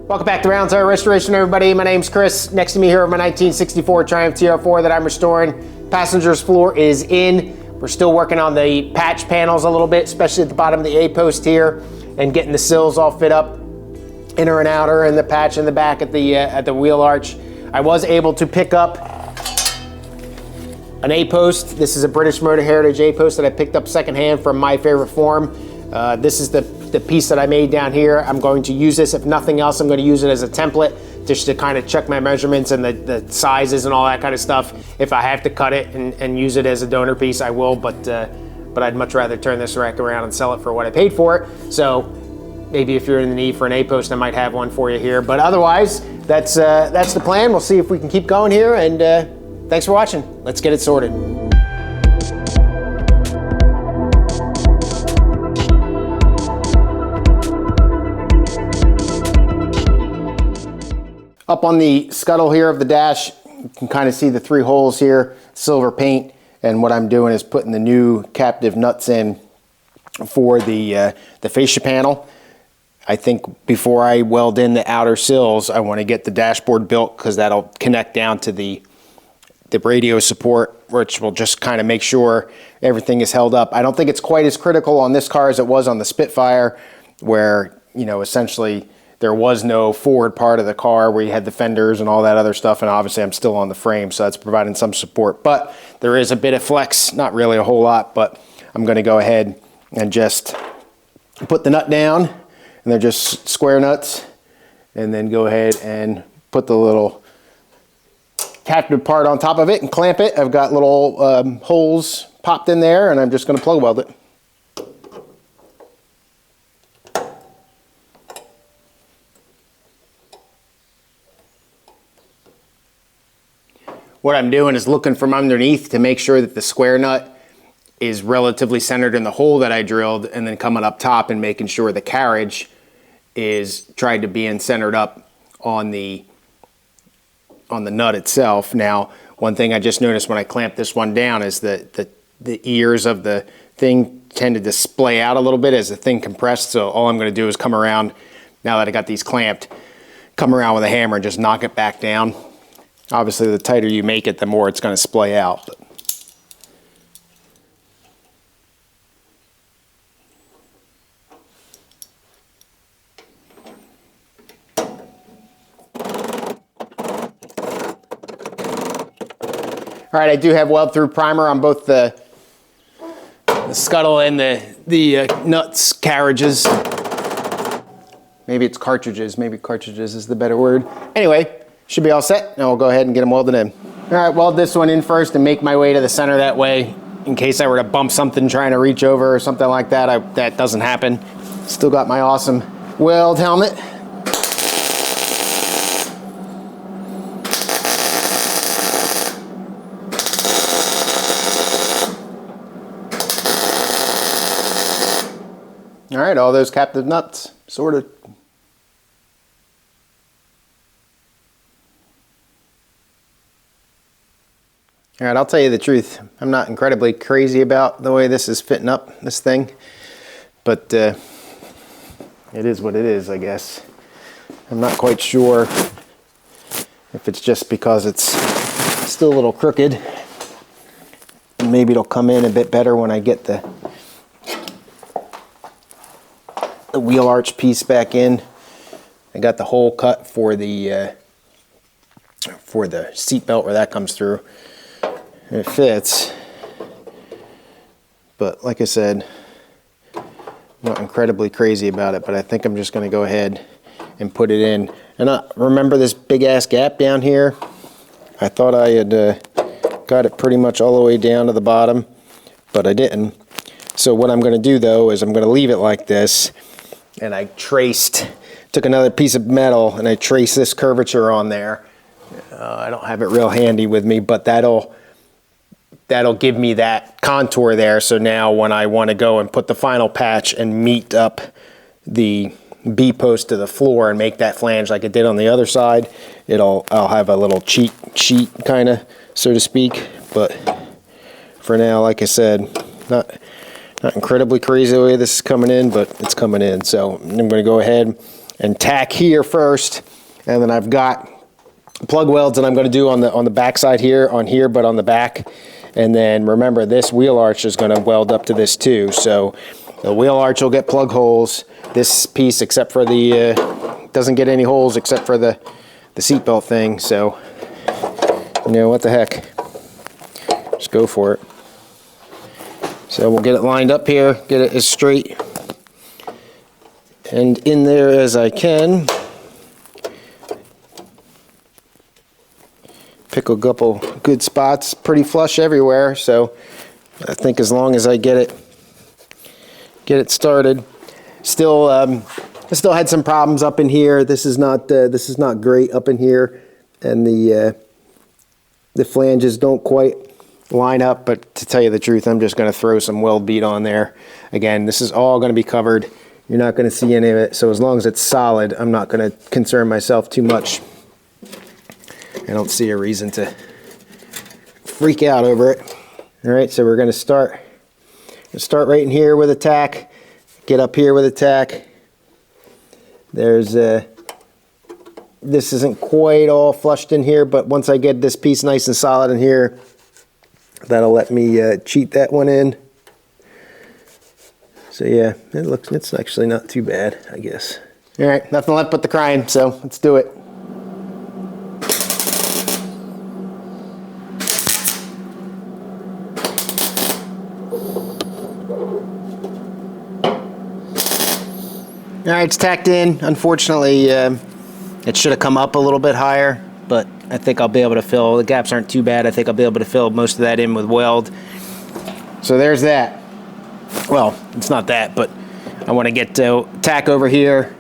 Welcome back to Roundtail Restoration, everybody. My name's Chris. Next to me here are my 1964 Triumph TR4 that I'm restoring. Passenger's floor is in. We're still working on the patch panels a little bit, especially at the bottom of the A-post here, and getting the sills all fit up, inner and outer, and the patch in the back at the wheel arch. I was able to pick up an A-post. This is a British Motor Heritage A-post that I picked up secondhand from My Favorite Form. This is the piece that I made down here. I'm going to use this, if nothing else, I'm going to use it as a template just to kind of check my measurements and the sizes and all that kind of stuff. If I have to cut it and use it as a donor piece, I will, but I'd much rather turn this rack around and sell it for what I paid for it. So maybe if you're in the need for an A-post, I might have one for you here. But otherwise, that's the plan. We'll see if we can keep going here, and thanks for watching. Let's get it sorted. Up on the scuttle here of the dash, you can kind of see the 3 holes here, silver paint, and what I'm doing is putting the new captive nuts in for the fascia panel. I think before I weld in the outer sills, I want to get the dashboard built because that'll connect down to the radio support, which will just kind of make sure everything is held up. I don't think it's quite as critical on this car as it was on the Spitfire, where, you know, essentially there was no forward part of the car where you had the fenders and all that other stuff, and obviously I'm still on the frame, so that's providing some support. But there is a bit of flex, not really a whole lot, but I'm going to go ahead and just put the nut down, and they're just square nuts, and then go ahead and put the little captive part on top of it and clamp it. I've got little holes popped in there, and I'm just going to plug weld it. What I'm doing is looking from underneath to make sure that the square nut is relatively centered in the hole that I drilled, and then coming up top and making sure the carriage is tried to be centered up on the nut itself. Now, one thing I just noticed when I clamped this one down is that the ears of the thing tended to splay out a little bit as the thing compressed, so all I'm going to do is come around, now that I got these clamped, come around with a hammer and just knock it back down. Obviously, the tighter you make it, the more it's going to splay out. All right, I do have weld-through primer on both the scuttle and the nuts carriages. Maybe it's cartridges. Maybe cartridges is the better word. Anyway, should be all set. Now we'll go ahead and get them welded in. All right, weld this one in first and make my way to the center that way. In case I were to bump something trying to reach over or something like that, that doesn't happen. Still got my awesome weld helmet. All right, all those captive nuts sorted. All right, I'll tell you the truth. I'm not incredibly crazy about the way this is fitting up, this thing, but it is what it is, I guess. I'm not quite sure if it's just because it's still a little crooked. Maybe it'll come in a bit better when I get the wheel arch piece back in. I got the hole cut for the seat belt where that comes through. It fits, but like I said, I'm not incredibly crazy about it, but I think I'm just going to go ahead and put it in. And remember this big ass gap down here? I thought I had got it pretty much all the way down to the bottom, but I didn't. So what I'm going to do though is I'm going to leave it like this, and I took another piece of metal and I traced this curvature on there. I don't have it real handy with me, but that'll give me that contour there. So now when I want to go and put the final patch and meet up the B-post to the floor and make that flange like it did on the other side, I'll have a little cheat sheet kind of, so to speak. But for now, like I said, not incredibly crazy the way this is coming in, but it's coming in. So I'm going to go ahead and tack here first, and then I've got plug welds that I'm going to do on the back side here, but on the back. And then remember, this wheel arch is going to weld up to this too. So the wheel arch will get plug holes. This piece, except for the, doesn't get any holes except for the seatbelt thing. So, you know, what the heck. Just go for it. So we'll get it lined up here, get it as straight and in there as I can. Pick a couple good spots, pretty flush everywhere, so I think as long as I get it started. Still, I still had some problems up in here. This is not great up in here, and the flanges don't quite line up. But to tell you the truth, I'm just going to throw some weld bead on there. Again, this is all going to be covered. You're not going to see any of it. So as long as it's solid, I'm not going to concern myself too much. I don't see a reason to freak out over it. All right, so we're going to start right in here with a tack, get up here with a tack. There's this isn't quite all flushed in here, but once I get this piece nice and solid in here, that'll let me cheat that one in. So yeah, it's actually not too bad, I guess. All right, nothing left but the crying, so let's do it. All right, it's tacked in. Unfortunately, it should have come up a little bit higher, but I think I'll be able to fill, the gaps aren't too bad. I think I'll be able to fill most of that in with weld. So there's that. Well, it's not that, but I want to get to tack over here,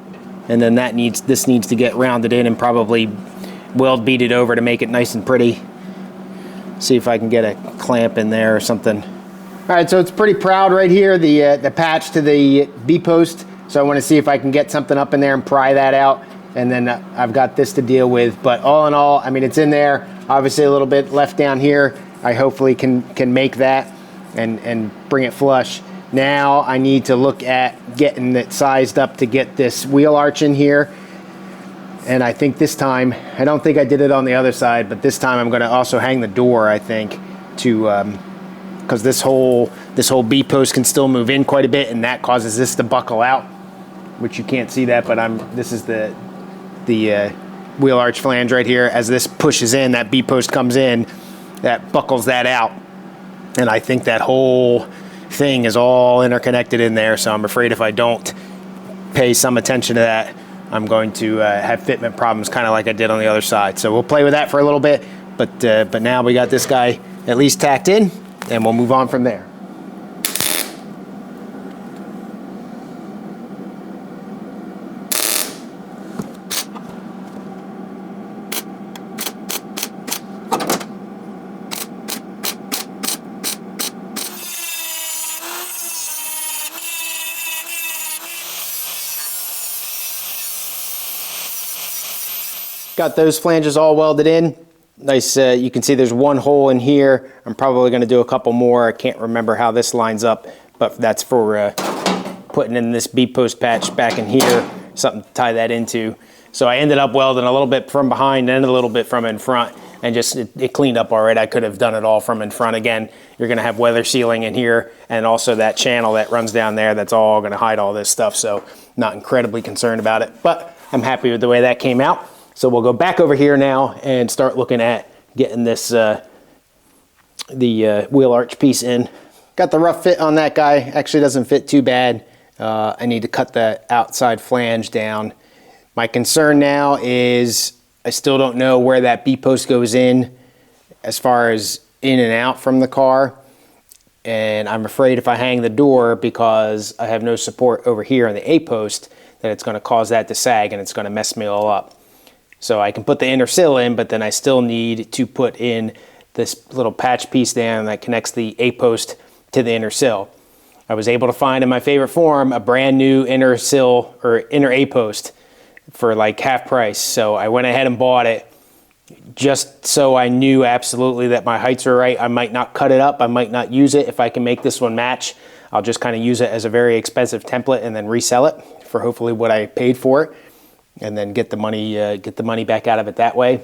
and then this needs to get rounded in and probably weld bead it over to make it nice and pretty. See if I can get a clamp in there or something. All right, so it's pretty proud right here, the patch to the B-post. So I want to see if I can get something up in there and pry that out, and then I've got this to deal with. But all in all, I mean, it's in there. Obviously a little bit left down here. I hopefully can make that and bring it flush. Now I need to look at getting it sized up to get this wheel arch in here. And I think this time, I don't think I did it on the other side, but this time I'm going to also hang the door, I think, to because this whole B-post can still move in quite a bit, and that causes this to buckle out, which you can't see that, but this is the wheel arch flange right here. As this pushes in, that B-post comes in, that buckles that out, and I think that whole thing is all interconnected in there. So I'm afraid if I don't pay some attention to that, I'm going to have fitment problems, kind of like I did on the other side. So we'll play with that for a little bit, but now we got this guy at least tacked in, and we'll move on from there. Got those flanges all welded in. Nice, you can see there's one hole in here. I'm probably going to do a couple more. I can't remember how this lines up, but that's for putting in this B-post patch back in here, something to tie that into. So I ended up welding a little bit from behind and a little bit from in front, and just it cleaned up all right. I could have done it all from in front. Again, you're going to have weather sealing in here, and also that channel that runs down there, that's all going to hide all this stuff. So not incredibly concerned about it, but I'm happy with the way that came out. So we'll go back over here now and start looking at getting this the wheel arch piece in. Got the rough fit on that guy. Actually doesn't fit too bad. I need to cut the outside flange down. My concern now is I still don't know where that B-post goes in as far as in and out from the car. And I'm afraid if I hang the door, because I have no support over here on the A-post, that it's going to cause that to sag and it's going to mess me all up. So I can put the inner sill in, but then I still need to put in this little patch piece down that connects the A-post to the inner sill. I was able to find in my favorite form a brand new inner sill or inner A-post for like half price. So I went ahead and bought it just so I knew absolutely that my heights are right. I might not cut it up. I might not use it. If I can make this one match, I'll just kind of use it as a very expensive template and then resell it for hopefully what I paid for it. and then get the money back out of it that way.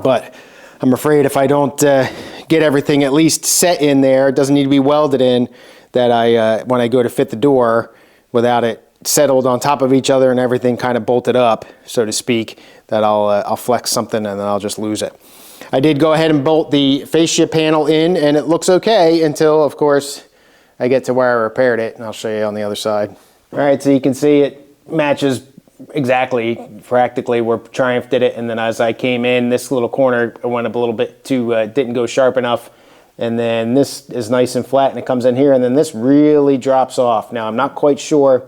But I'm afraid if I don't get everything at least set in there, it doesn't need to be welded in, that when I go to fit the door, without it settled on top of each other and everything kind of bolted up, so to speak, that I'll flex something and then I'll just lose it. I did go ahead and bolt the fascia panel in, and it looks okay until, of course, I get to where I repaired it, and I'll show you on the other side. All right, so you can see it matches exactly, practically, where Triumph did it, and then as I came in, this little corner went up a little bit too, didn't go sharp enough, and then this is nice and flat, and it comes in here, and then this really drops off. Now, I'm not quite sure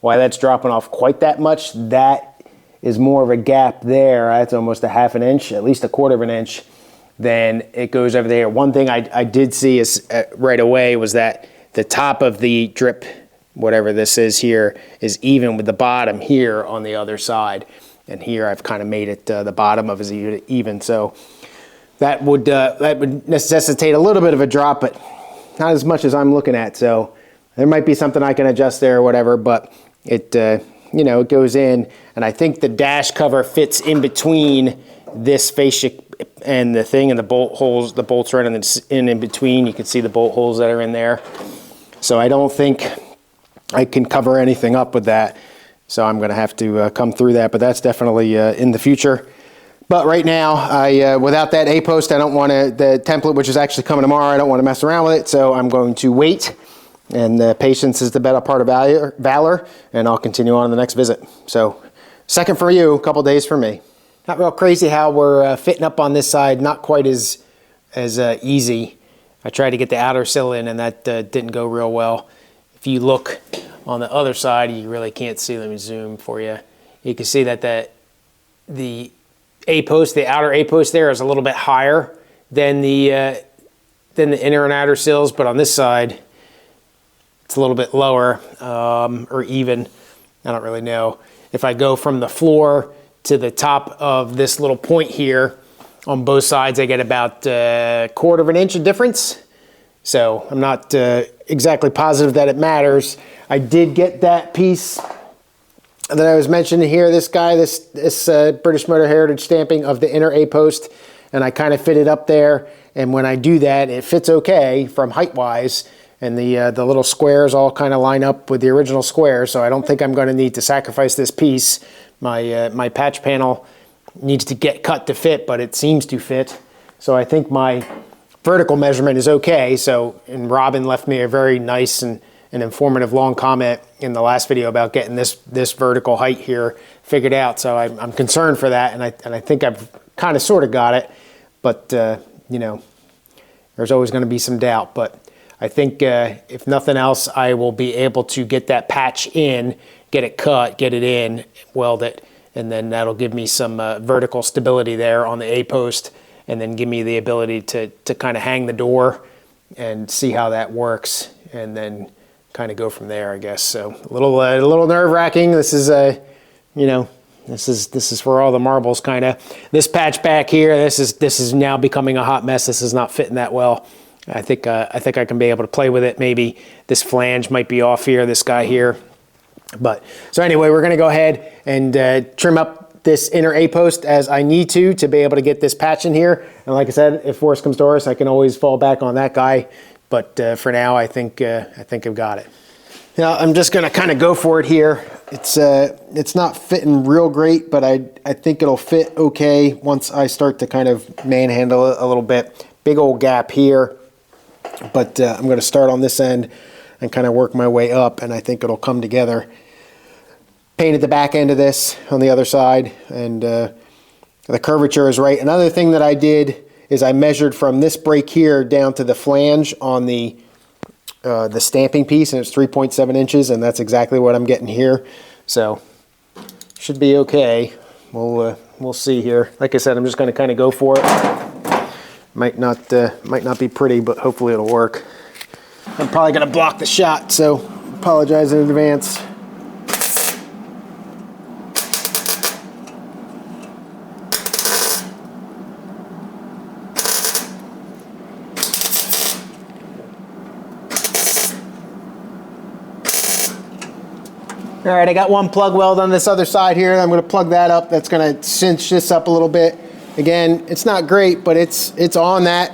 why that's dropping off quite that much. That is more of a gap there. That's almost a half an inch, at least a quarter of an inch. Then it goes over there. One thing I did see is right away was that the top of the drip, whatever this is here, is even with the bottom here on the other side. And here I've kind of made it the bottom of it even. So that would necessitate a little bit of a drop, but not as much as I'm looking at. So there might be something I can adjust there or whatever, but it you know, it goes in, and I think the dash cover fits in between this fascia and the thing, and the bolt holes, the bolts right in between. You can see the bolt holes that are in there. So I don't think I can cover anything up with that. So I'm going to have to come through that, but that's definitely in the future. But right now, without that A-post, I don't want to, the template, which is actually coming tomorrow, I don't want to mess around with it, so I'm going to wait. And patience is the better part of valor, and I'll continue on the next visit. So, second for you, a couple days for me. Not real crazy how we're fitting up on this side, not quite as easy. I tried to get the outer sill in, and that didn't go real well. If you look on the other side, you really can't see. Let me zoom for you. You can see that the A-post, the outer A-post there is a little bit higher than the inner and outer sills, but on this side, it's a little bit lower, or even, I don't really know. If I go from the floor to the top of this little point here, on both sides I get about a quarter of an inch of difference. So I'm not exactly positive that it matters. I did get that piece that I was mentioning here, this guy, this British Motor Heritage stamping of the inner A-post, and I kind of fit it up there, and when I do that, it fits okay from height-wise. And the little squares all kind of line up with the original square, so I don't think I'm going to need to sacrifice this piece. My patch panel needs to get cut to fit, but it seems to fit. So I think my vertical measurement is okay. So, and Robin left me a very nice and informative long comment in the last video about getting this vertical height here figured out. So I'm concerned for that, and I think I've kind of sort of got it, but you know, there's always going to be some doubt. But I think if nothing else, I will be able to get that patch in, get it cut, get it in, weld it, and then that'll give me some vertical stability there on the A-post, and then give me the ability to kind of hang the door and see how that works, and then kind of go from there, I guess. So a little nerve-wracking. This is you know, this is where all the marbles kind of. This patch back here, this is now becoming a hot mess. This is not fitting that well. I think I can be able to play with it. Maybe this flange might be off here, this guy here. But so anyway, we're going to go ahead and trim up this inner A-post as I need to be able to get this patch in here. And like I said, if worse comes to worse, I can always fall back on that guy. But for now, I think I've got it. Now I'm just going to kind of go for it here. It's not fitting real great, but I think it'll fit okay once I start to kind of manhandle it a little bit. Big old gap here. But I'm going to start on this end and kind of work my way up, and I think it'll come together. Painted the back end of this on the other side, and the curvature is right. Another thing that I did is I measured from this break here down to the flange on the stamping piece, and it's 3.7 inches, and that's exactly what I'm getting here. So should be okay. We'll see here. Like I said, I'm just going to kind of go for it. Might not be pretty, but hopefully it'll work. I'm probably going to block the shot, so apologize in advance. All right, I got one plug weld on this other side here. I'm going to plug that up. That's going to cinch this up a little bit. Again, it's not great, but it's on that.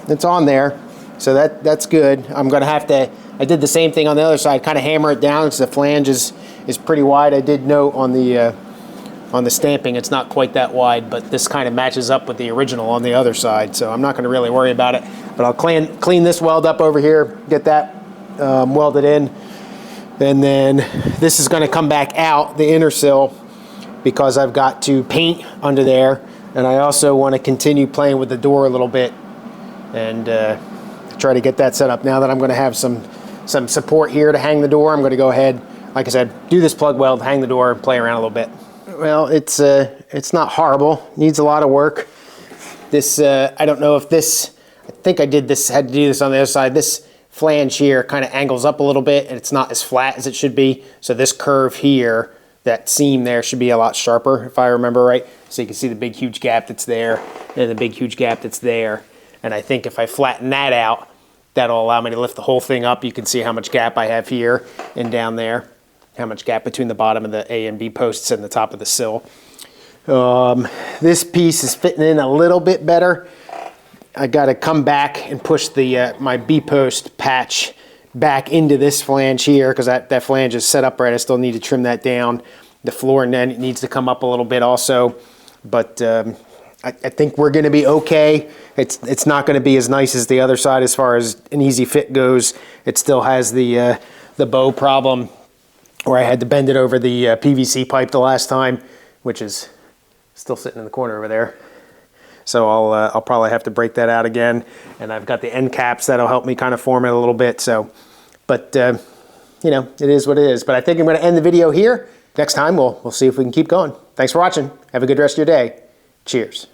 It's on there, so that's good. I'm going to have to. I did the same thing on the other side. Kind of hammer it down because the flange is pretty wide. I did note on the stamping it's not quite that wide, but this kind of matches up with the original on the other side. So I'm not going to really worry about it. But I'll clean this weld up over here. Get that welded in. And then this is going to come back out, the inner sill, because I've got to paint under there. And I also want to continue playing with the door a little bit and try to get that set up. Now that I'm going to have some support here to hang the door, I'm going to go ahead, like I said, do this plug weld, hang the door, and play around a little bit. Well, it's not horrible. Needs a lot of work. This, I don't know if this, I think I had to do this on the other side. This flange here kind of angles up a little bit and it's not as flat as it should be. So this curve here, that seam there should be a lot sharper if I remember right. So you can see the big huge gap that's there and the big huge gap that's there. And I think if I flatten that out, that'll allow me to lift the whole thing up. You can see how much gap I have here and down there, how much gap between the bottom of the A and B posts and the top of the sill. This piece is fitting in a little bit better. I got to come back and push the my B-post patch back into this flange here because that flange is set up right. I still need to trim that down. The floor then it needs to come up a little bit also, but I think we're going to be okay. It's not going to be as nice as the other side as far as an easy fit goes. It still has the bow problem where I had to bend it over the PVC pipe the last time, which is still sitting in the corner over there. So I'll probably have to break that out again. And I've got the end caps that'll help me kind of form it a little bit. So, but you know, it is what it is. But I think I'm going to end the video here. Next time we'll see if we can keep going. Thanks for watching. Have a good rest of your day. Cheers.